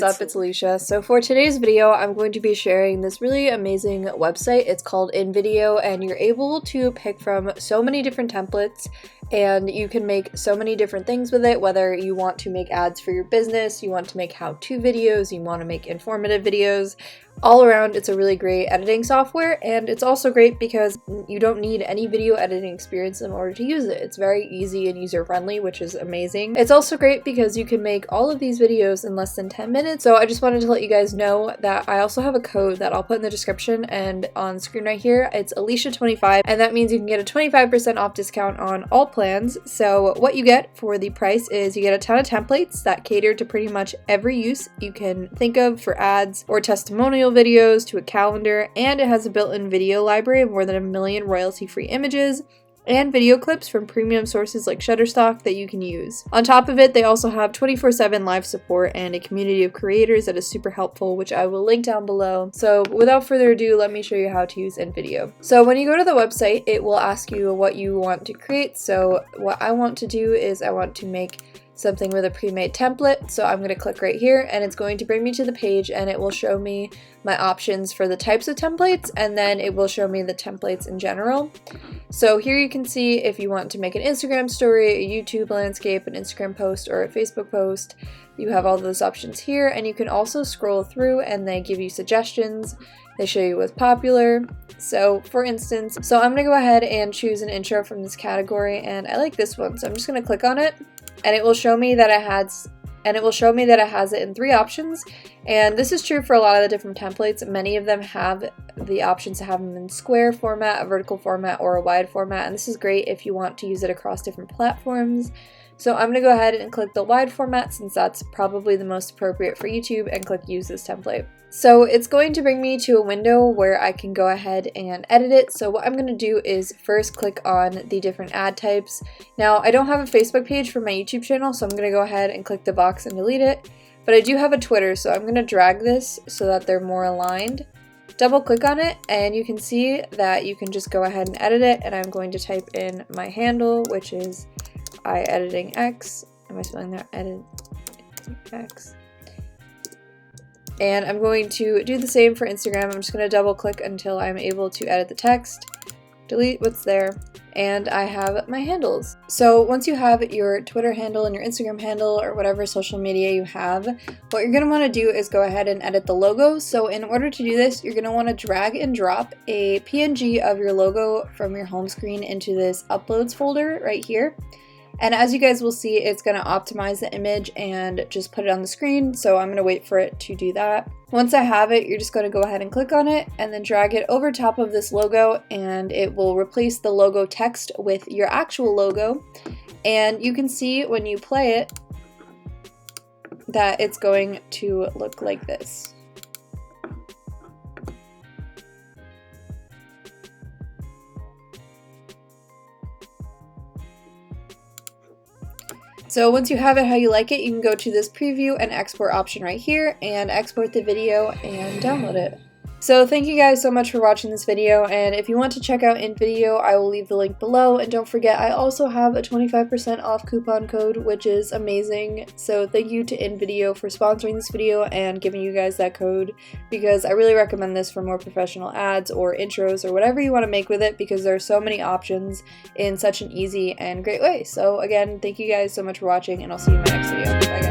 up? It's Alicia. So for today's video, I'm going to be sharing this really amazing website. It's called InVideo, and you're able to pick from so many different templates, and you can make so many different things with it, whether you want to make ads for your business, you want to make how-to videos, you want to make informative videos. All around, it's a really great editing software, and it's also great because you don't need any video editing experience in order to use it. It's very easy and user-friendly, which is amazing. It's also great because you can make all of these videos in less than 10 minutes. So I just wanted to let you guys know that I also have a code that I'll put in the description and on screen right here. It's Alicia25, and that means you can get a 25% off discount on all plans. So what you get for the price is you get a ton of templates that cater to pretty much every use you can think of for ads or testimonial videos to a calendar, and it has a built-in video library of more than 1 million royalty-free images and video clips from premium sources like Shutterstock that you can use. On top of it, they also have 24/7 live support and a community of creators that is super helpful, which I will link down below. So without further ado, let me show you how to use InVideo. So when you go to the website, it will ask you what you want to create. So what I want to do is I want to make something with a pre-made template. So I'm going to click right here, and it's going to bring me to the page, and it will show me my options for the types of templates, and then it will show me the templates in general. So here you can see if you want to make an Instagram story, a YouTube landscape, an Instagram post, or a Facebook post. You have all those options here, and you can also scroll through and they give you suggestions. They show you what's popular. So for instance, I'm going to go ahead and choose an intro from this category, and I like this one, so I'm just going to click on it. And it will show me that it has it in 3 options, and this is true for a lot of the different templates. Many of them have the options to have them in square format, a vertical format, or a wide format, and this is great if you want to use it across different platforms. So I'm going to go ahead and click the wide format, since that's probably the most appropriate for YouTube, and click use this template. So it's going to bring me to a window where I can go ahead and edit it. So what I'm going to do is first click on the different ad types. Now I don't have a Facebook page for my YouTube channel, so I'm going to go ahead and click the box and delete it. But I do have a Twitter, so I'm going to drag this so that they're more aligned. Double click on it, and you can see that you can just go ahead and edit it. And I'm going to type in my handle, which is IEditingX. Am I spelling that? IEditingX. And I'm going to do the same for Instagram. I'm just going to double click until I'm able to edit the text, delete what's there, and I have my handles. So once you have your Twitter handle and your Instagram handle or whatever social media you have, what you're going to want to do is go ahead and edit the logo. So in order to do this, you're going to want to drag and drop a PNG of your logo from your home screen into this uploads folder right here. And as you guys will see, it's going to optimize the image and just put it on the screen. So I'm going to wait for it to do that. Once I have it, you're just going to go ahead and click on it and then drag it over top of this logo, and it will replace the logo text with your actual logo. And you can see when you play it that it's going to look like this. So once you have it how you like it, you can go to this preview and export option right here and export the video and download it. So thank you guys so much for watching this video, and if you want to check out InVideo, I will leave the link below, and don't forget I also have a 25% off coupon code, which is amazing. So thank you to InVideo for sponsoring this video and giving you guys that code, because I really recommend this for more professional ads or intros or whatever you want to make with it, because there are so many options in such an easy and great way. So again, thank you guys so much for watching, and I'll see you in my next video. Bye guys.